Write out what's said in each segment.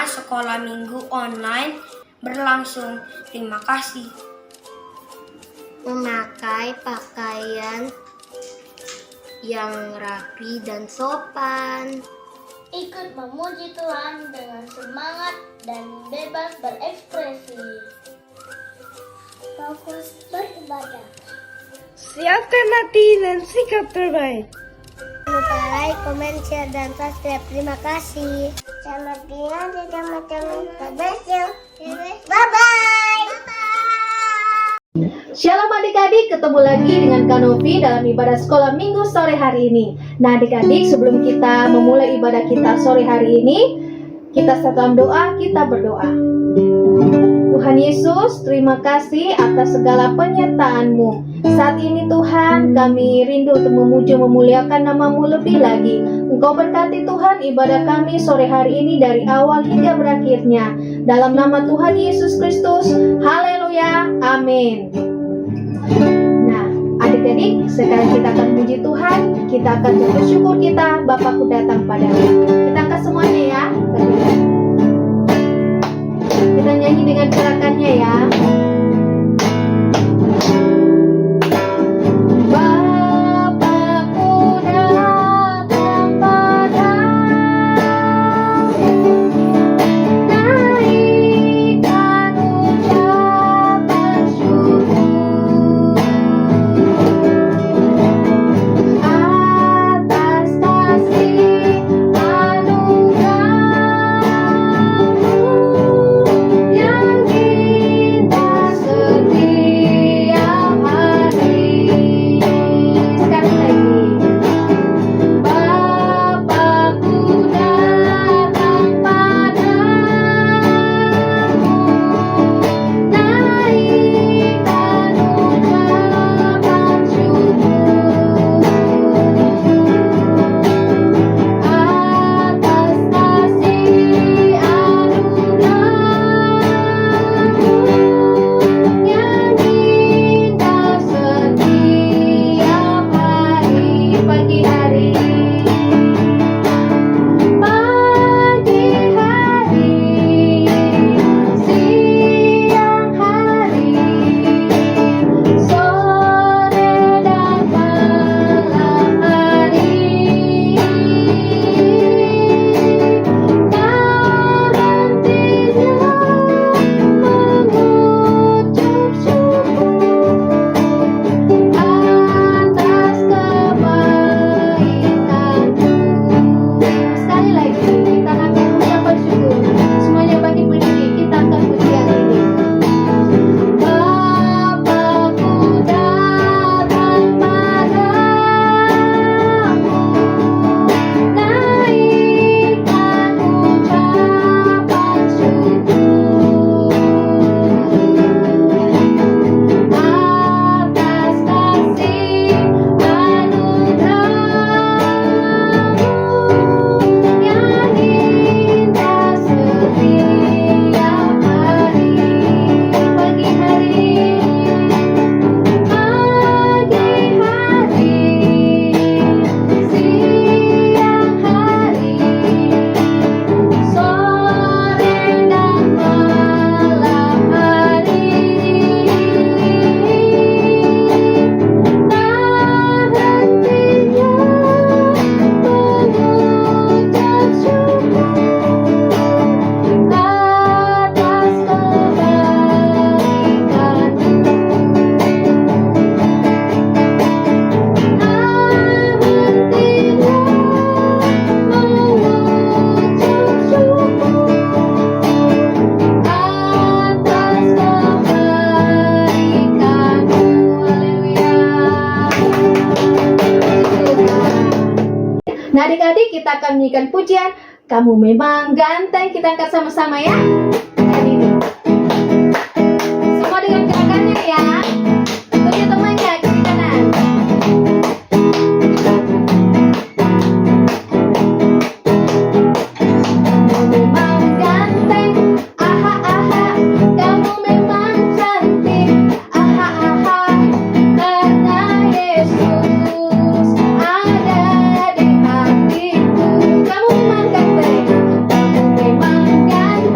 sekolah minggu online berlangsung. Terima kasih. Memakai pakaian yang rapi dan sopan. Ikut memuji Tuhan dengan semangat dan bebas berekspresi. Fokus beribadah. Siapkan hati dan sikap terbaik. Jangan lupa like, komen, share, dan subscribe. Terima kasih. Selamat tinggal di teman-teman. Bye-bye. Shalom adik-adik, ketemu lagi dengan Kak Novi dalam ibadah sekolah minggu sore hari ini. Nah adik-adik, sebelum kita memulai ibadah kita sore hari ini, kita dalam doa, kita berdoa. Tuhan Yesus, terima kasih atas segala penyertaan-Mu. Saat ini Tuhan, kami rindu untuk memuji memuliakan nama-Mu lebih lagi. Engkau berkati Tuhan ibadah kami sore hari ini dari awal hingga berakhirnya. Dalam nama Tuhan Yesus Kristus, haleluya, amin. Nah, adik-adik, sekarang kita akan puji Tuhan. Kita akan bersyukur kita, Bapakku datang padamu. Kita angkat semuanya ya. Kita nyanyi dengan gerakannya ya. Bapakku datang padamu, naikkan ucapan syukur atas kasih anugerah-Mu yang indah setiap hari. Sekali lagi. Bapakku datang padamu, naikkan ucapan syukur atas kasih anugerah-Mu yang indah setiap hari. Pagi hari, siang hari, sore dan malam hari, tak hentinya mengucap syukur atas kebaikan-Mu. Sekali lagi, kita akan ucapan syukur. Semuanya bagi berdiri, kita akan pujian ini. Bapakku datang padamu, naikkan ucapan syukur atas kasih anugerah-Mu yang indah setiap hari. Pagi hari, siang hari, sore dan malam hari, tak hentinya mengucap syukur atas kebaikan-Mu. Haleluya. Nah adik-adik, kita akan menyanyikan pujian Kamu Memang Ganteng. Kita angkat sama-sama ya. Adik-adik, semua dengan gerakannya ya. Puji temannya, kiri kanan. Kamu memang ganteng, aha aha. Kamu memang cantik, aha aha. Karena Yesus ada di hatiku. Kamu memang ganteng, kamu memang ganteng.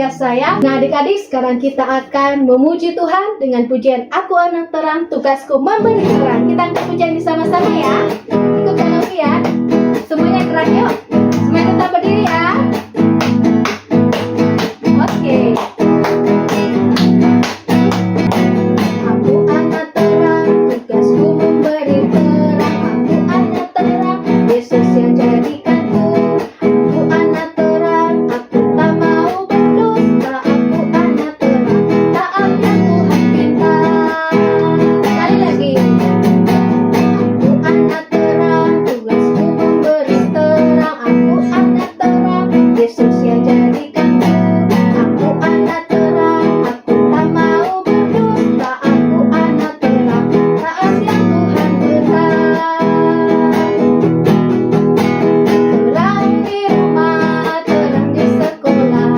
biasa ya. Nah adik-adik, sekarang kita akan memuji Tuhan dengan pujian Aku Anak Terang, Tugasku Memberi Terang. Kita angkat pujian ini sama-sama ya. Ikut Kanovi ya. Semuanya gerak yuk. Semuanya tetap berdiri ya. Oke. Aku anak terang, tugasku memberi terang. Aku anak terang, Yesus yang jadikanku. Aku anak terang, aku tak mau berdusta. Aku anak terang, taatnya Tuhan pinta. Sekali lagi. Aku anak terang, tugasku memberi terang. Aku anak terang, Yesus yang jadikanku. Aku anak terang, aku tak mau berdusta. Aku anak terang, taat yang Tuhan berikan. Terang di rumah, terang di sekolah,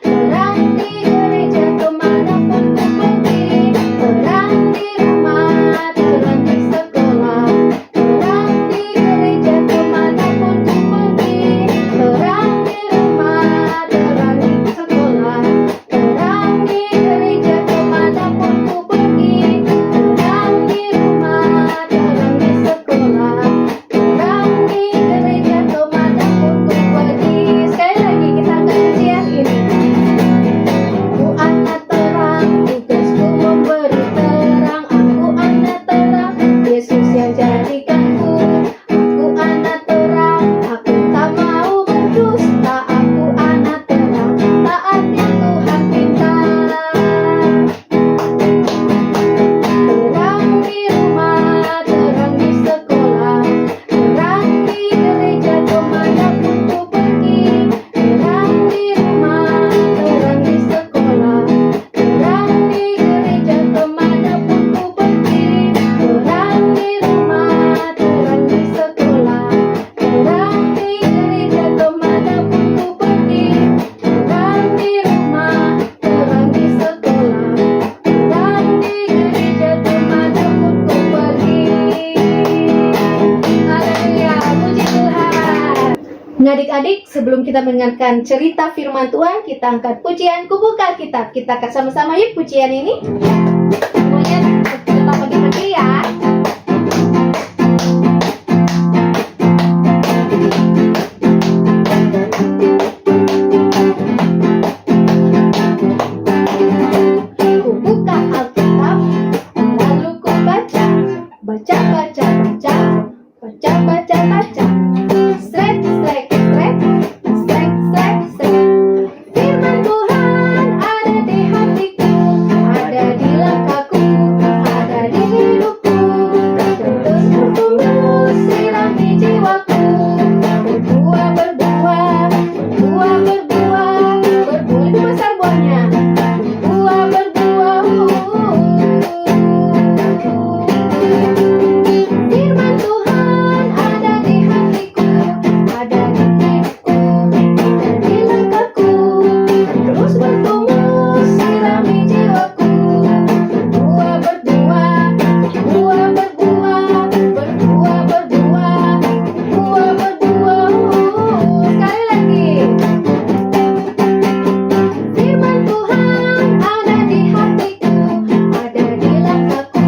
terang di gereja kemanapun ku pergi. Terang di rumah, terang di sekolah, terang di gereja kemanapun ku pergi. Terang di rumah, terang di sekolah, terang di gereja kemanapun ku pergi. Terang di rumah, terang di sekolah, terang di gereja kemanapun ku pergi. Sekali lagi kita angkat pujian ini. Aku anak terang, tugasku memberi terang. Aku anak terang, Yesus yang jadikanku. Aku anak terang, aku tak mau berdusta. Aku anak terang, taatnya Tuhan pinta. Terang di rumah, terang di sekolah, terang di gereja kemanapun ku pergi. Terang di rumah, terang di sekolah, terang di gereja kemanapun ku pergi. Terang di rumah, terang di sekolah, terang di gereja kemanapun ku pergi. Terang di rumah, terang di sekolah, terang di gereja kemanapun ku pergi. Haleluya, puji Tuhan. Nah adik-adik, sebelum kita mendengarkan cerita firman Tuhan, kita angkat pujian Kubuka Kitab. Kita akan sama-sama yuk pujian ini. Semuanya tetap berdiri ya. Ku buka Alkitab, lalu ku baca, baca, baca, baca, baca, baca, baca. Srek, srek, srek, srek, srek, srek. Firman Tuhan ada di hatiku, ada di langkahku, ada di hidupku. Terus bertumbuh, sirami jiwaku. Berbuah, berbuah, berbuah, berbuah, berbuah. Lebih besar buahnya. Berbuah, berbuah. Firman Tuhan ada di hatiku, ada di hidupku, ada di langkahku. Terus bertumbuh, sirami jiwaku. Berbuah, berbuah, berbuah, berbuah, berbuah, berbuah, berbuah, berbuah. Sekali lagi. Firman Tuhan ada di hatiku, ada di langkahku,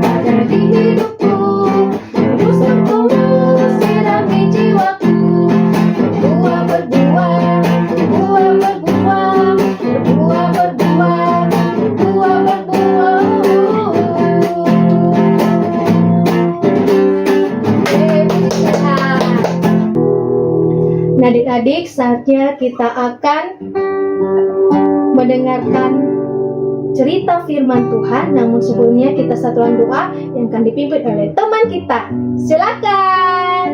ada di hidupku. Terus bertumbuh, sirami jiwaku. Berbuah, berbuah, berbuah, berbuah, berbuah, berbuah, berbuah, berbuah. Puji Tuhan. Nah adik-adik, saatnya kita akan mendengarkan cerita firman Tuhan. Namun sebelumnya kita satukan doa yang akan dipimpin oleh teman kita. Silakan.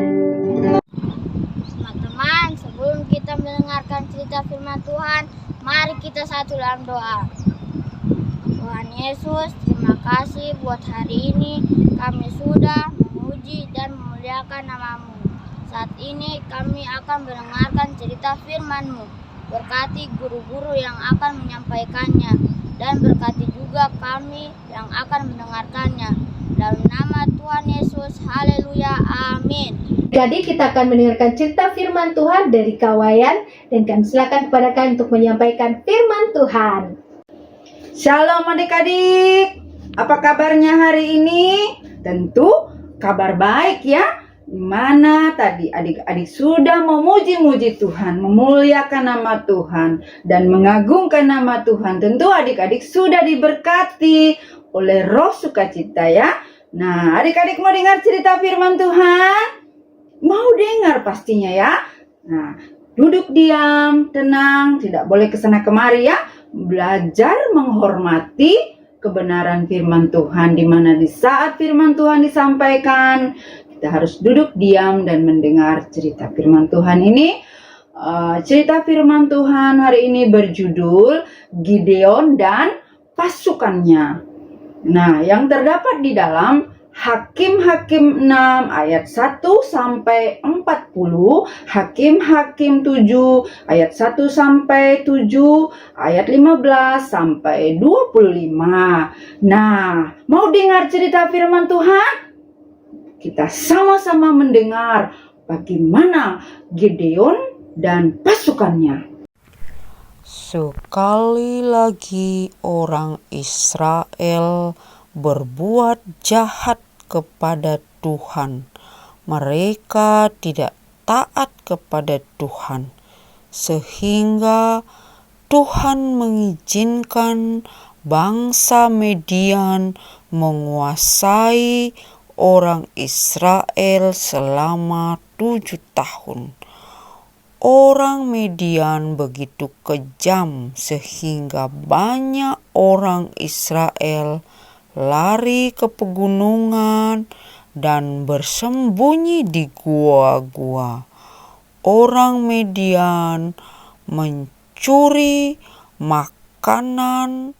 Teman-teman, sebelum kita mendengarkan cerita firman Tuhan, mari kita satu dalam doa. Tuhan Yesus, terima kasih buat hari ini. Kami sudah memuji dan memuliakan nama-Mu. Saat ini kami akan mendengarkan cerita firman-Mu. Berkati guru-guru yang akan menyampaikannya, dan berkati juga kami yang akan mendengarkannya. Dalam nama Tuhan Yesus, haleluya, amin. Jadi kita akan mendengarkan cerita firman Tuhan dari Kawayan, dan kami silakan kepada kalian untuk menyampaikan firman Tuhan. Shalom adik-adik, apa kabarnya hari ini? Tentu kabar baik ya. Dimana tadi adik-adik sudah memuji-muji Tuhan, memuliakan nama Tuhan, dan mengagungkan nama Tuhan. Tentu adik-adik sudah diberkati oleh roh sukacita ya. Nah, adik-adik mau dengar cerita firman Tuhan? Mau dengar pastinya ya. Nah, duduk diam, tenang, tidak boleh kesana kemari ya. Belajar menghormati kebenaran firman Tuhan, di mana di saat firman Tuhan disampaikan, kita harus duduk diam dan mendengar cerita firman Tuhan ini. Cerita firman Tuhan hari ini berjudul Gideon dan pasukannya. Nah, yang terdapat di dalam Hakim-Hakim 6 ayat 1 sampai 40, Hakim-Hakim 7 ayat 1 sampai 7, ayat 15 sampai 25. Nah, mau dengar cerita firman Tuhan? Kita sama-sama mendengar bagaimana Gideon dan pasukannya. Sekali lagi orang Israel berbuat jahat kepada Tuhan. Mereka tidak taat kepada Tuhan, sehingga Tuhan mengizinkan bangsa Median menguasai orang Israel selama 7 tahun. Orang Median begitu kejam sehingga banyak orang Israel lari ke pegunungan dan bersembunyi di gua-gua. Orang Median mencuri makanan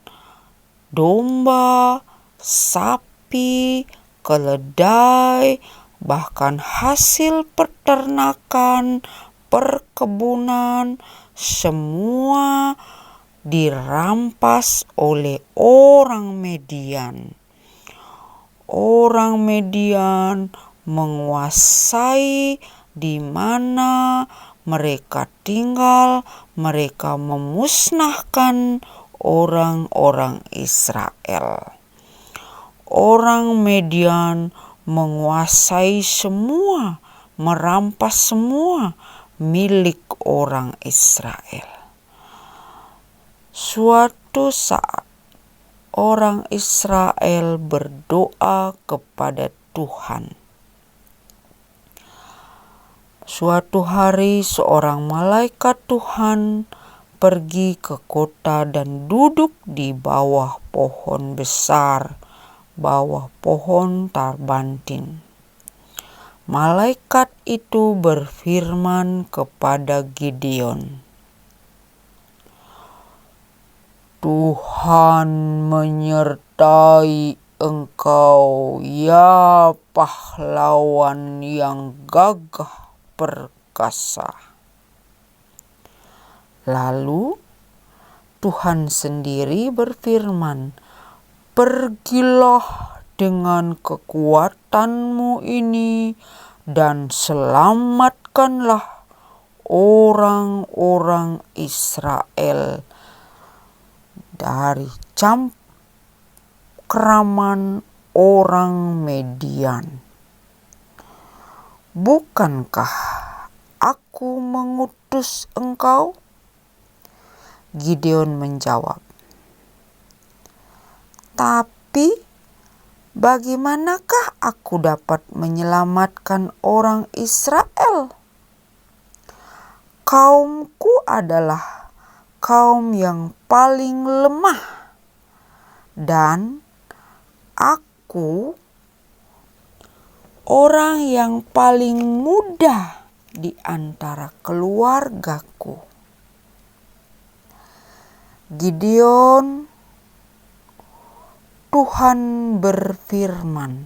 domba, sapi, keledai, bahkan hasil peternakan, perkebunan, semua dirampas oleh orang Median. Orang Median menguasai di mana mereka tinggal. Mereka memusnahkan orang-orang Israel. Orang Median menguasai semua, merampas semua milik orang Israel. Suatu saat, orang Israel berdoa kepada Tuhan. Suatu hari, seorang malaikat Tuhan pergi ke kota dan duduk di bawah pohon besar, bawah pohon tarbantin. Malaikat itu berfirman kepada Gideon, Tuhan menyertai engkau, ya pahlawan yang gagah perkasa. Lalu Tuhan sendiri berfirman, pergilah dengan kekuatanmu ini dan selamatkanlah orang-orang Israel dari cengkraman orang Median. Bukankah aku mengutus engkau? Gideon menjawab, tapi bagaimanakah aku dapat menyelamatkan orang Israel? Kaumku adalah kaum yang paling lemah, dan aku orang yang paling muda di antara keluargaku. Gideon, Tuhan berfirman,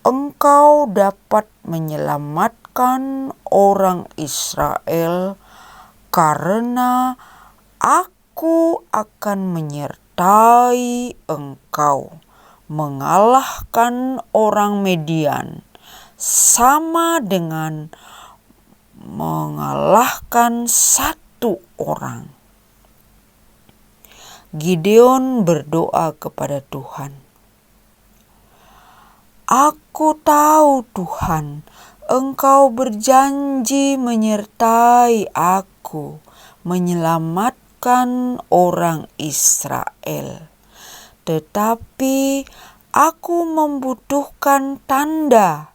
engkau dapat menyelamatkan orang Israel karena aku akan menyertai engkau mengalahkan orang Median sama dengan mengalahkan satu orang. Gideon berdoa kepada Tuhan. Aku tahu Tuhan, Engkau berjanji menyertai aku, menyelamatkan orang Israel. Tetapi aku membutuhkan tanda.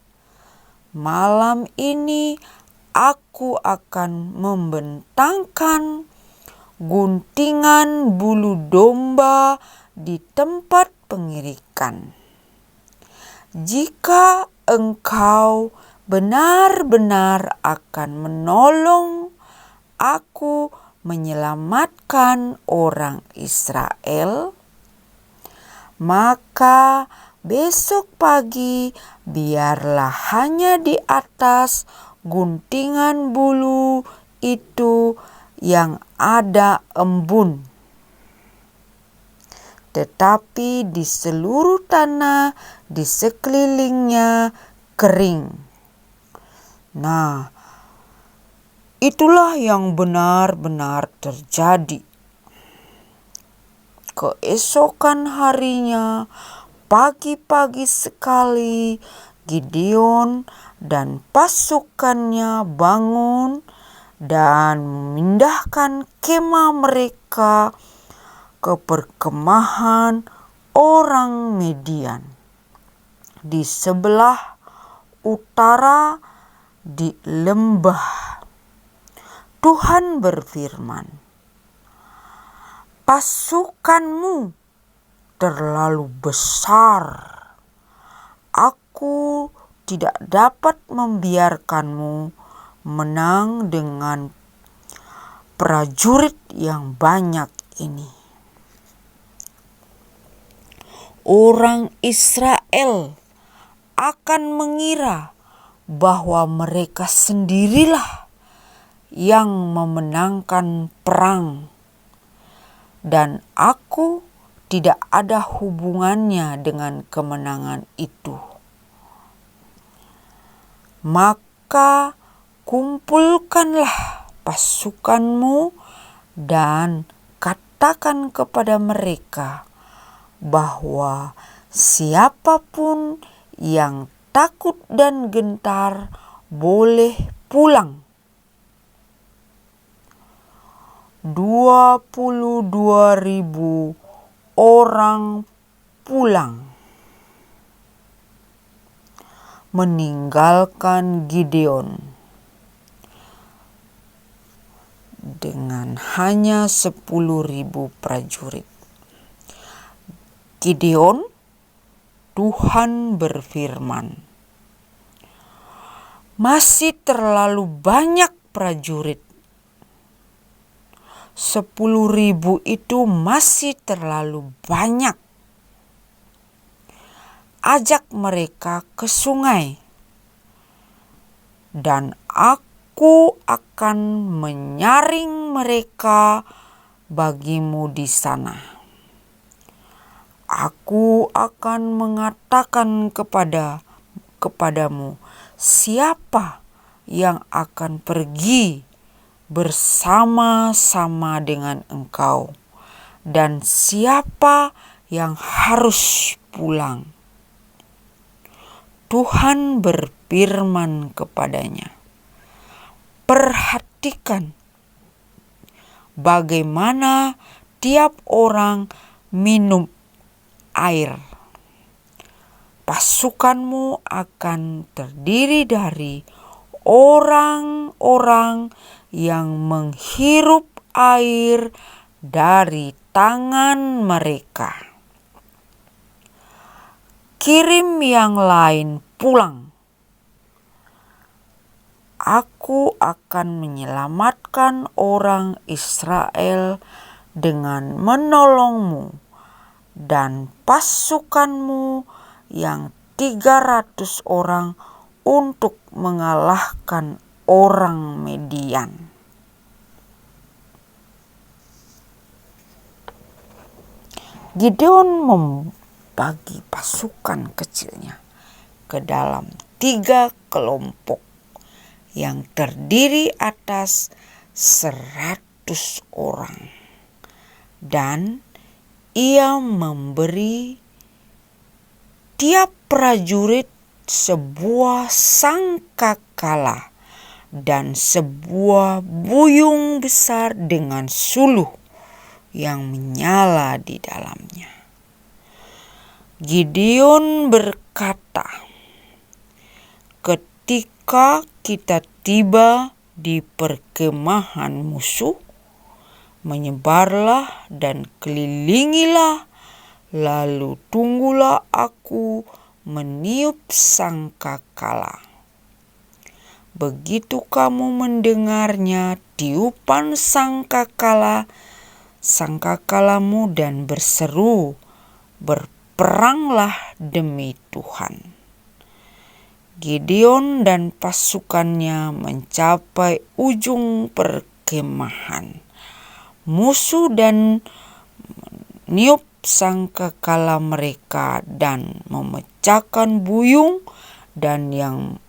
Malam ini aku akan membentangkan guntingan bulu domba di tempat pengirikan. Jika Engkau benar-benar akan menolong aku menyelamatkan orang Israel, maka besok pagi biarlah hanya di atas guntingan bulu itu yang ada embun, tetapi di seluruh tanah di sekelilingnya kering. Nah, itulah yang benar-benar terjadi. Keesokan harinya, pagi-pagi sekali, Gideon dan pasukannya bangun dan memindahkan kemah mereka ke perkemahan orang Median di sebelah utara di lembah. Tuhan berfirman, pasukanmu terlalu besar. Aku tidak dapat membiarkanmu menang dengan prajurit yang banyak ini. Orang Israel akan mengira bahwa mereka sendirilah yang memenangkan perang, dan aku tidak ada hubungannya dengan kemenangan itu. Maka kumpulkanlah pasukanmu dan katakan kepada mereka bahwa siapapun yang takut dan gentar boleh pulang. 22.000 orang pulang, meninggalkan Gideon dengan hanya 10.000 prajurit. Gideon, Tuhan berfirman, masih terlalu banyak prajurit. 10.000 itu masih terlalu banyak. Ajak mereka ke sungai, dan aku akan menyaring mereka bagimu di sana. Aku akan mengatakan kepadamu siapa yang akan pergi bersama-sama dengan engkau, dan siapa yang harus pulang. Tuhan berfirman kepadanya, perhatikan bagaimana tiap orang minum air. Pasukanmu akan terdiri dari orang-orang yang menghirup air dari tangan mereka. Kirim yang lain pulang. Aku akan menyelamatkan orang Israel dengan menolongmu dan pasukanmu yang 300 orang untuk mengalahkan orang Median. Gideon membagi pasukan kecilnya ke dalam 3 kelompok yang terdiri atas 100 orang. Dan ia memberi tiap prajurit sebuah sangkakala dan sebuah buyung besar dengan suluh yang menyala di dalamnya. Gideon berkata, "Ketika kita tiba di perkemahan musuh, menyebarlah dan kelilingilah, lalu tunggulah aku meniup sangkakala. Begitu kamu mendengarnya tiupan sangkakalamu dan berseru, berperanglah demi Tuhan." Gideon dan pasukannya mencapai ujung perkemahan musuh dan meniup sangkakala mereka dan memecahkan buyung dan yang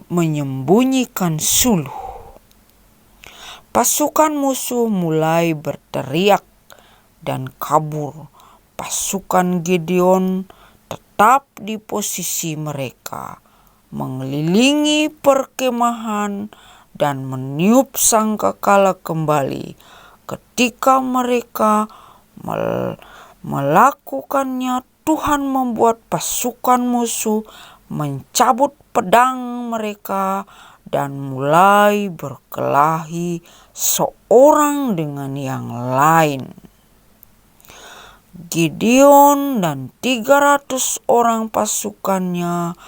menyembunyikan suluh. Pasukan musuh mulai berteriak dan kabur. Pasukan Gideon tetap di posisi mereka, mengelilingi perkemahan dan meniup sangkakala kembali. Ketika mereka melakukannya, Tuhan membuat pasukan musuh mencabut pedang mereka dan mulai berkelahi seorang dengan yang lain. Gideon dan 300 orang pasukannya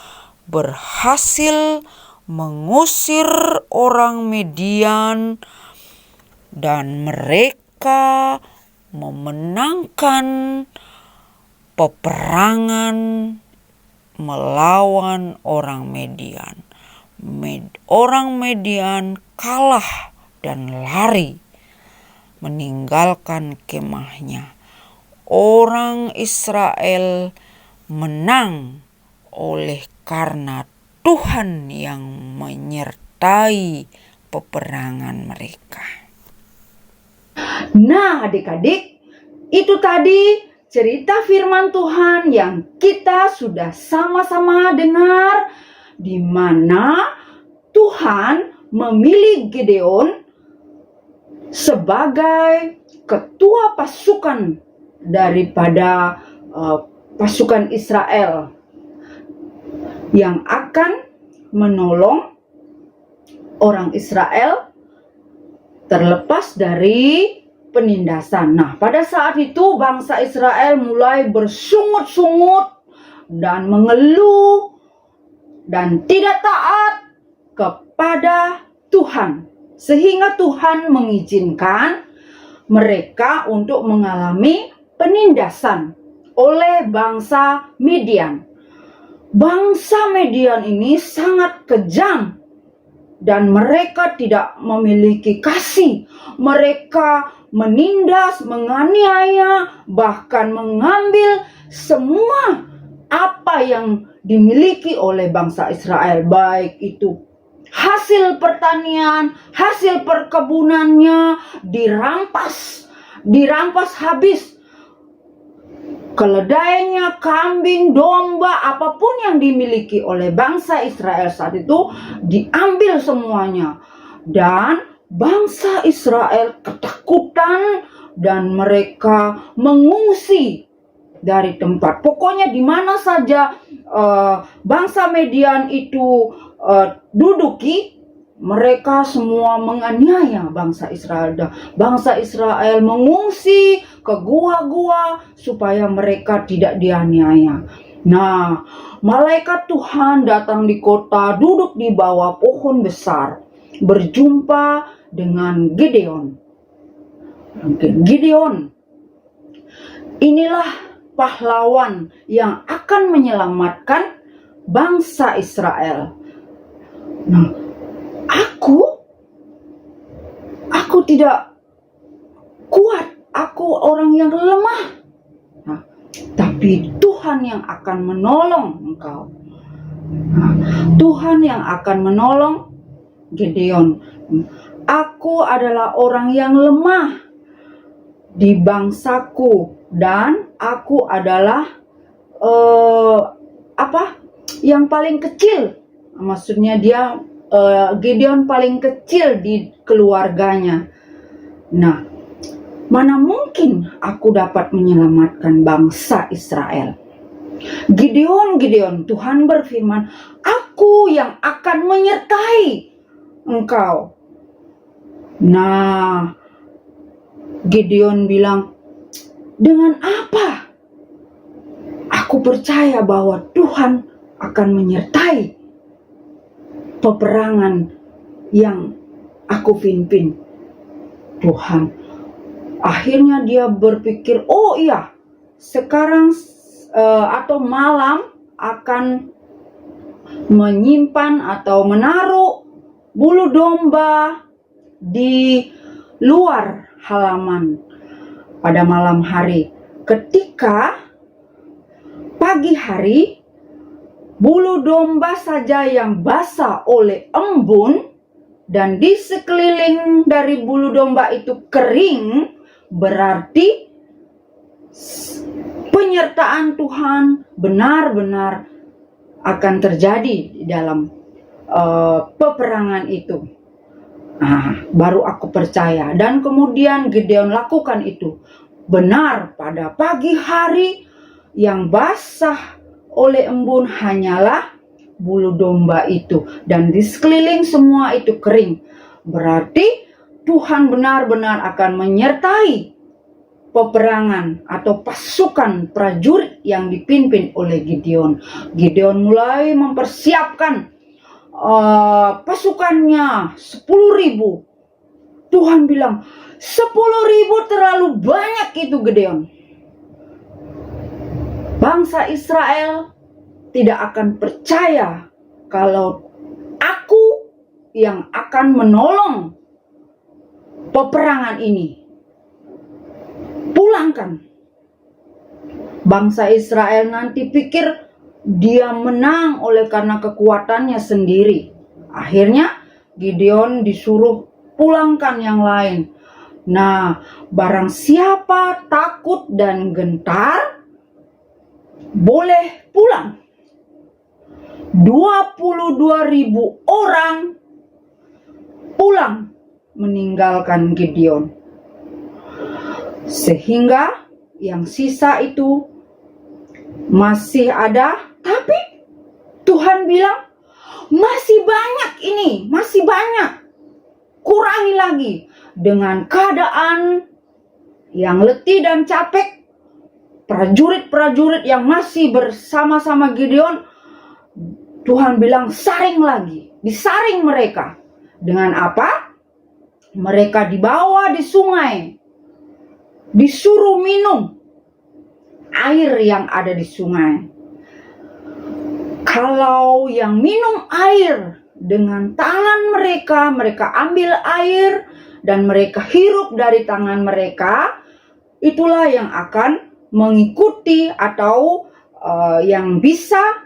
berhasil mengusir orang Midian dan mereka memenangkan peperangan melawan orang Midian. Orang Midian kalah dan lari meninggalkan kemahnya. Orang Israel menang oleh karena Tuhan yang menyertai peperangan mereka. Nah, adik-adik, itu tadi cerita firman Tuhan yang kita sudah sama-sama dengar, di mana Tuhan memilih Gideon sebagai ketua pasukan daripada pasukan Israel yang akan menolong orang Israel terlepas dari penindasan. Nah, pada saat itu bangsa Israel mulai bersungut-sungut dan mengeluh dan tidak taat kepada Tuhan, sehingga Tuhan mengizinkan mereka untuk mengalami penindasan oleh bangsa Midian. Bangsa Midian ini sangat kejam dan mereka tidak memiliki kasih. Mereka menindas, menganiaya, bahkan mengambil semua apa yang dimiliki oleh bangsa Israel, baik itu hasil pertanian, hasil perkebunannya dirampas habis. Keledainya, kambing, domba, apapun yang dimiliki oleh bangsa Israel saat itu diambil semuanya. Dan bangsa Israel ketakutan dan mereka mengungsi dari tempat. Pokoknya di mana saja bangsa Midian itu duduki, mereka semua menganiaya bangsa Israel. Bangsa Israel mengungsi ke gua-gua supaya mereka tidak dianiaya. Nah, malaikat Tuhan datang di kota, duduk di bawah pohon besar, berjumpa dengan Gideon. Gideon, inilah pahlawan yang akan menyelamatkan bangsa Israel. Nah, aku tidak kuat, aku orang yang lemah. Nah, tapi Tuhan yang akan menolong engkau. Nah, Tuhan yang akan menolong Gideon. Aku adalah orang yang lemah di bangsaku dan aku adalah yang paling kecil. Maksudnya dia Gideon paling kecil di keluarganya. Nah, mana mungkin aku dapat menyelamatkan bangsa Israel? Gideon, Tuhan berfirman, aku yang akan menyertai engkau. Nah, Gideon bilang, dengan apa? Aku percaya bahwa Tuhan akan menyertai peperangan yang aku pimpin. Tuhan. Akhirnya dia berpikir, oh iya, sekarang atau malam akan menyimpan atau menaruh bulu domba di luar halaman pada malam hari. Ketika pagi hari, bulu domba saja yang basah oleh embun dan di sekeliling dari bulu domba itu kering, berarti penyertaan Tuhan benar-benar akan terjadi di dalam peperangan itu. Nah, baru aku percaya. Dan kemudian Gideon lakukan itu. Benar, pada pagi hari yang basah oleh embun hanyalah bulu domba itu. Dan di sekeliling semua itu kering. Berarti Tuhan benar-benar akan menyertai peperangan atau pasukan prajurit yang dipimpin oleh Gideon. Gideon mulai mempersiapkan pasukannya 10.000. Tuhan bilang 10.000 terlalu banyak itu Gideon. Bangsa Israel tidak akan percaya kalau aku yang akan menolong peperangan ini. Pulangkan. Bangsa Israel nanti pikir dia menang oleh karena kekuatannya sendiri. Akhirnya Gideon disuruh pulangkan yang lain. Nah, barang siapa takut dan gentar boleh pulang. 22.000 orang pulang meninggalkan Gideon. Sehingga yang sisa itu masih ada, tapi Tuhan bilang masih banyak ini, masih banyak. Kurangi lagi. Dengan keadaan yang letih dan capek, prajurit-prajurit yang masih bersama-sama Gideon, Tuhan bilang saring lagi, disaring mereka. Dengan apa? Mereka dibawa di sungai, disuruh minum air yang ada di sungai. Kalau yang minum air dengan tangan mereka, mereka ambil air dan mereka hirup dari tangan mereka, itulah yang akan mengikuti atau yang bisa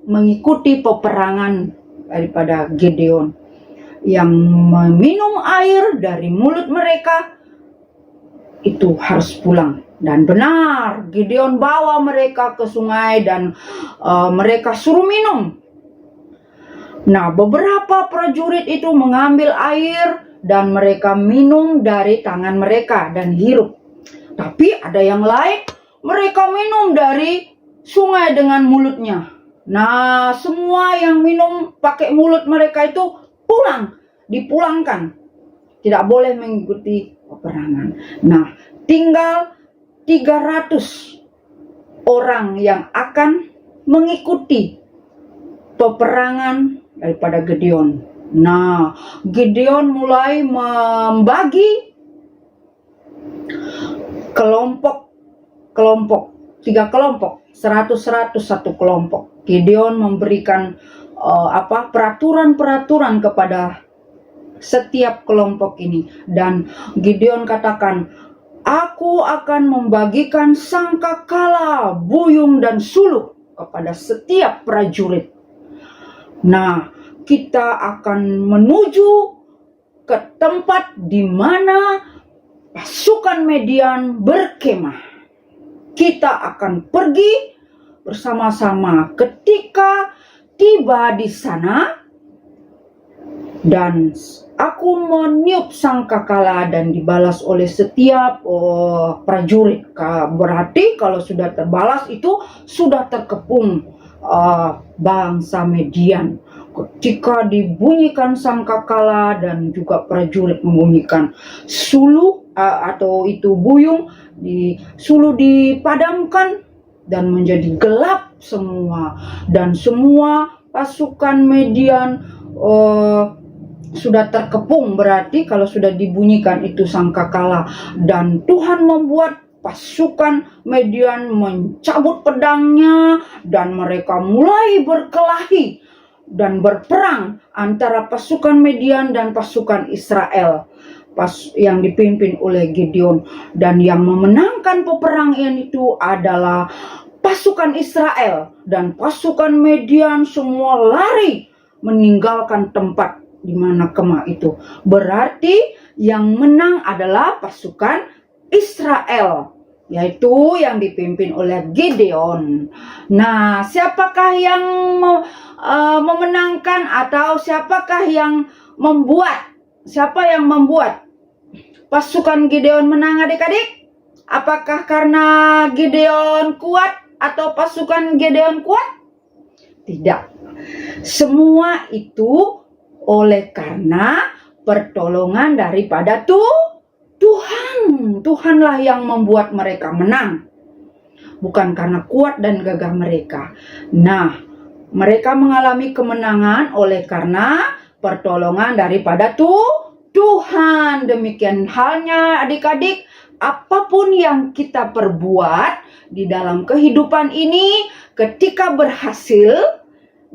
mengikuti peperangan daripada Gideon. Yang meminum air dari mulut mereka itu harus pulang. Dan benar, Gideon bawa mereka ke sungai dan mereka suruh minum. Nah, beberapa prajurit itu mengambil air dan mereka minum dari tangan mereka dan hirup. Tapi ada yang lain, mereka minum dari sungai dengan mulutnya. Nah, semua yang minum pakai mulut mereka itu dipulangkan. Tidak boleh mengikuti peperangan. Nah, tinggal 300 orang yang akan mengikuti peperangan daripada Gideon. Nah, Gideon mulai membagi kelompok, 3 kelompok, 100 satu kelompok. Gideon memberikan peraturan-peraturan kepada setiap kelompok ini. Dan Gideon katakan, Aku akan membagikan sangkakala, buyung, dan suluk kepada setiap prajurit. Nah, kita akan menuju ke tempat di mana pasukan Median berkemah. Kita akan pergi bersama-sama. Ketika tiba di sana, dan aku meniup sangkakala dan dibalas oleh setiap prajurit. Berarti kalau sudah terbalas itu sudah terkepung bangsa Median. Ketika dibunyikan sangkakala dan juga prajurit membunyikan sulu atau itu buyung, sulu dipadamkan dan menjadi gelap semua, dan semua pasukan Median sudah terkepung. Berarti kalau sudah dibunyikan itu sangkakala, dan Tuhan membuat pasukan Median mencabut pedangnya, dan mereka mulai berkelahi dan berperang antara pasukan Median dan pasukan Israel yang dipimpin oleh Gideon. Dan yang memenangkan peperangan itu adalah pasukan Israel, dan pasukan Median semua lari meninggalkan tempat di mana kemah itu. Berarti yang menang adalah pasukan Israel, yaitu yang dipimpin oleh Gideon. Nah, siapakah yang memenangkan, atau siapakah yang membuat? Siapa yang membuat pasukan Gideon menang, adik-adik? Apakah karena Gideon kuat atau pasukan Gideon kuat? Tidak. Semua itu oleh karena pertolongan daripada Tuhan. Tuhanlah yang membuat mereka menang, bukan karena kuat dan gagah mereka. Nah, mereka mengalami kemenangan oleh karena pertolongan daripada Tuhan. Demikian halnya adik-adik, apapun yang kita perbuat di dalam kehidupan ini, ketika berhasil,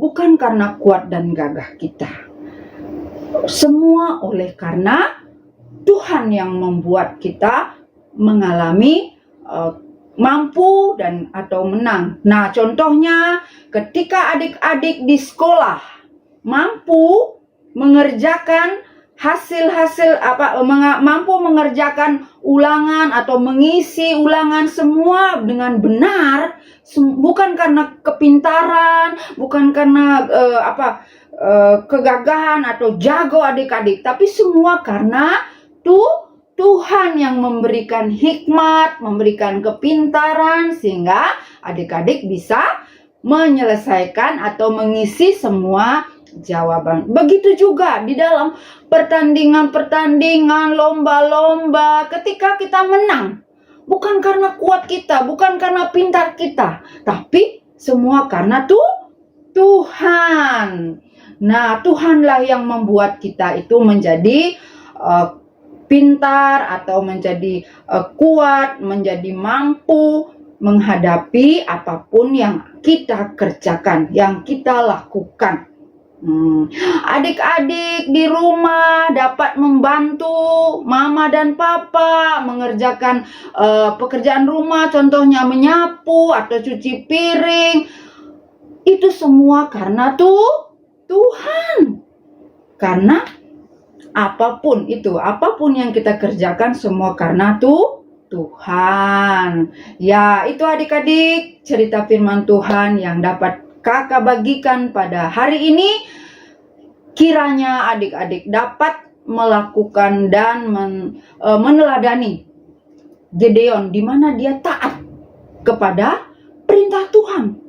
bukan karena kuat dan gagah kita. Semua oleh karena Tuhan yang membuat kita mengalami mampu dan atau menang. Nah, contohnya ketika adik-adik di sekolah mampu mengerjakan mampu mengerjakan ulangan atau mengisi ulangan semua dengan benar, bukan karena kepintaran, bukan karena kegagahan atau jago adik-adik, tapi semua karena Tuhan yang memberikan hikmat, memberikan kepintaran, sehingga adik-adik bisa menyelesaikan atau mengisi semua jawaban. Begitu juga di dalam pertandingan, lomba-lomba, ketika kita menang, bukan karena kuat kita, bukan karena pintar kita, tapi semua karena Tuhan. Nah, Tuhanlah yang membuat kita itu menjadi pintar atau menjadi kuat, menjadi mampu menghadapi apapun yang kita kerjakan, yang kita lakukan. Adik-adik di rumah dapat membantu mama dan papa mengerjakan pekerjaan rumah, contohnya menyapu atau cuci piring. Itu semua karena Tuhan. Karena apapun yang kita kerjakan semua karena Tuhan. Ya, itu adik-adik cerita firman Tuhan yang dapat kakak bagikan pada hari ini. Kiranya adik-adik dapat melakukan dan meneladani Gideon, di mana dia taat kepada perintah Tuhan.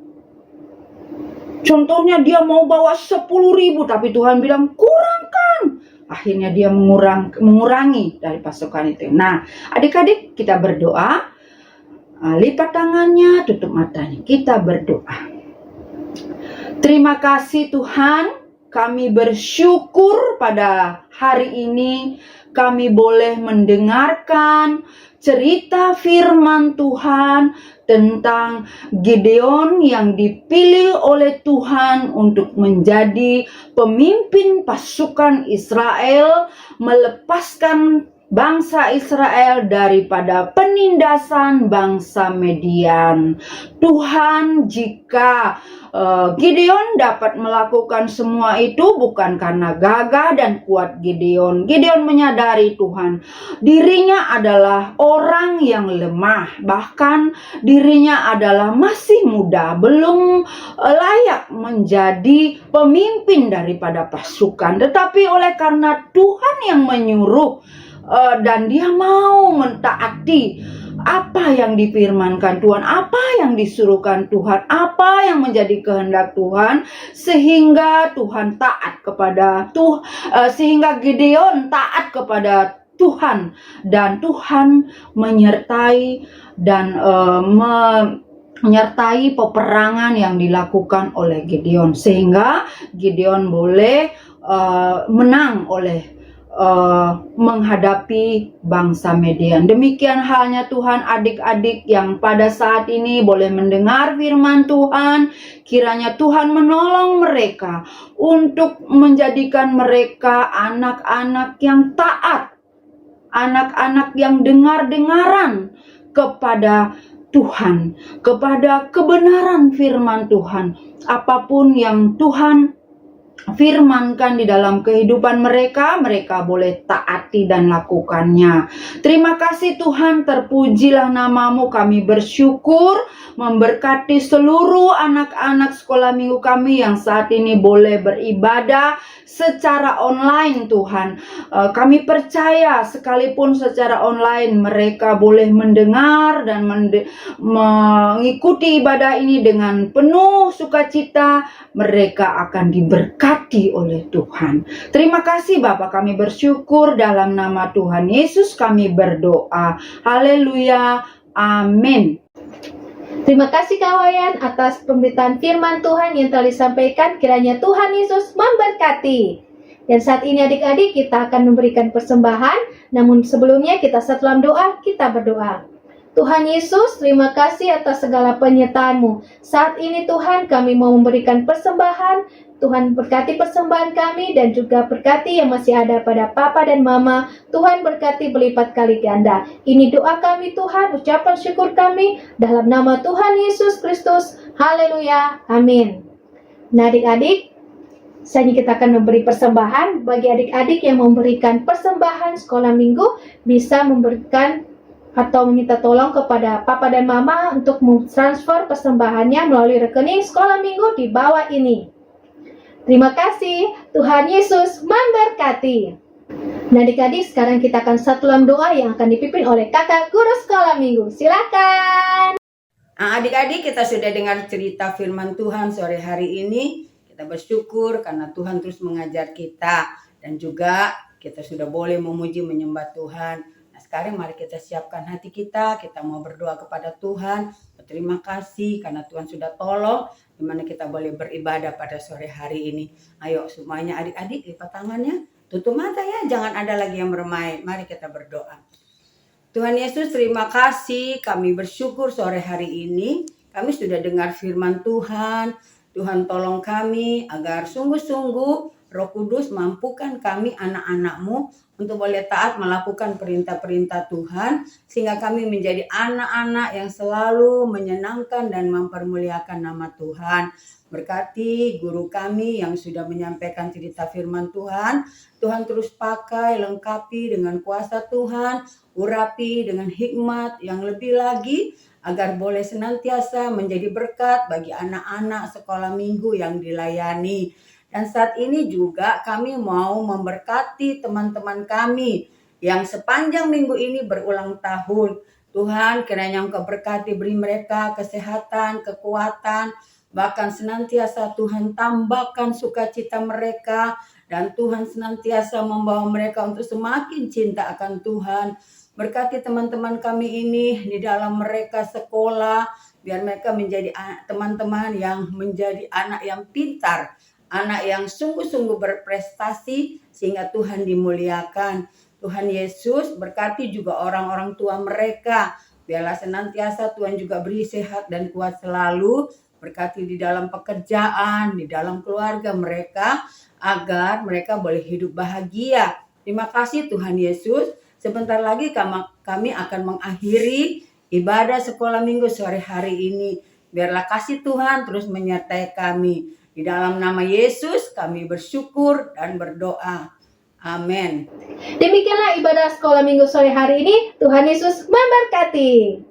Contohnya dia mau bawa 10.000, tapi Tuhan bilang kurangkan. Akhirnya dia mengurangi dari pasukan itu. Nah, adik-adik kita berdoa. Lipat tangannya, tutup matanya. Kita berdoa. Terima kasih Tuhan. Kami bersyukur pada hari ini kami boleh mendengarkan cerita firman Tuhan tentang Gideon yang dipilih oleh Tuhan untuk menjadi pemimpin pasukan Israel, melepaskan bangsa Israel daripada penindasan bangsa Median. Tuhan, jika Gideon dapat melakukan semua itu bukan karena gagah dan kuat Gideon. Gideon menyadari Tuhan, dirinya adalah orang yang lemah, bahkan dirinya adalah masih muda, belum layak menjadi pemimpin daripada pasukan. Tetapi oleh karena Tuhan yang menyuruh dan dia mau mentaati apa yang difirmankan Tuhan, apa yang disuruhkan Tuhan, apa yang menjadi kehendak Tuhan, sehingga Tuhan taat kepada sehingga Gideon taat kepada Tuhan, dan Tuhan menyertai dan menyertai peperangan yang dilakukan oleh Gideon, sehingga Gideon boleh menang oleh menghadapi bangsa Median. Demikian halnya Tuhan, adik-adik yang pada saat ini boleh mendengar firman Tuhan, kiranya Tuhan menolong mereka untuk menjadikan mereka anak-anak yang taat, anak-anak yang dengar-dengaran kepada Tuhan, kepada kebenaran firman Tuhan. Apapun yang Tuhan firmankan di dalam kehidupan mereka, mereka boleh taati dan lakukannya. Terima kasih Tuhan, terpujilah namamu. Kami bersyukur memberkati seluruh anak-anak sekolah minggu kami yang saat ini boleh beribadah secara online Tuhan. Kami percaya sekalipun secara online mereka boleh mendengar dan mengikuti ibadah ini dengan penuh sukacita. Mereka akan diberkati oleh Tuhan. Terima kasih Bapa, kami bersyukur dalam nama Tuhan Yesus kami berdoa. Haleluya. Amin. Terima kasih kawayan atas pemberitaan firman Tuhan yang telah disampaikan. Kiranya Tuhan Yesus memberkati. Dan saat ini adik-adik kita akan memberikan persembahan. Namun sebelumnya kita dalam doa, kita berdoa. Tuhan Yesus, terima kasih atas segala penyertaan-Mu. Saat ini Tuhan, kami mau memberikan persembahan. Tuhan berkati persembahan kami dan juga berkati yang masih ada pada Papa dan Mama. Tuhan berkati berlipat kali ganda. Ini doa kami Tuhan, ucapan syukur kami dalam nama Tuhan Yesus Kristus. Haleluya. Amin. Nah adik-adik, selanjutnya kita akan memberi persembahan. Bagi adik-adik yang memberikan persembahan sekolah minggu, bisa memberikan atau meminta tolong kepada Papa dan Mama untuk mentransfer persembahannya melalui rekening sekolah minggu di bawah ini. Terima kasih, Tuhan Yesus memberkati. Nah adik-adik, sekarang kita akan satu dalam doa yang akan dipimpin oleh kakak guru sekolah minggu. Silakan. Adik-adik, kita sudah dengar cerita firman Tuhan sore hari ini. Kita bersyukur karena Tuhan terus mengajar kita. Dan juga kita sudah boleh memuji menyembah Tuhan. Sekarang mari kita siapkan hati kita mau berdoa kepada Tuhan. Berterima kasih karena Tuhan sudah tolong dimana kita boleh beribadah pada sore hari ini. Ayo semuanya adik-adik lipat tangannya, tutup mata ya, jangan ada lagi yang bermain. Mari kita berdoa. Tuhan Yesus, terima kasih, kami bersyukur sore hari ini. Kami sudah dengar firman Tuhan. Tuhan tolong kami agar sungguh-sungguh Roh Kudus mampukan kami anak-anak-Mu untuk boleh taat melakukan perintah-perintah Tuhan. Sehingga kami menjadi anak-anak yang selalu menyenangkan dan mempermuliakan nama Tuhan. Berkati guru kami yang sudah menyampaikan cerita firman Tuhan. Tuhan terus pakai, lengkapi dengan kuasa Tuhan. Urapi dengan hikmat yang lebih lagi. Agar boleh senantiasa menjadi berkat bagi anak-anak sekolah minggu yang dilayani. Dan saat ini juga kami mau memberkati teman-teman kami yang sepanjang minggu ini berulang tahun. Tuhan, kiranya Engkau berkati, beri mereka kesehatan, kekuatan, bahkan senantiasa Tuhan tambahkan sukacita mereka. Dan Tuhan senantiasa membawa mereka untuk semakin cinta akan Tuhan. Berkati teman-teman kami ini di dalam mereka sekolah, biar mereka menjadi teman-teman yang menjadi anak yang pintar. Anak yang sungguh-sungguh berprestasi sehingga Tuhan dimuliakan. Tuhan Yesus berkati juga orang-orang tua mereka. Biarlah senantiasa Tuhan juga beri sehat dan kuat selalu. Berkati di dalam pekerjaan, di dalam keluarga mereka. Agar mereka boleh hidup bahagia. Terima kasih Tuhan Yesus. sebentar lagi kami akan mengakhiri ibadah sekolah minggu sore hari ini. Biarlah kasih Tuhan terus menyertai kami. Di dalam nama Yesus kami bersyukur dan berdoa. Amin. Demikianlah ibadah sekolah minggu sore hari ini. Tuhan Yesus memberkati.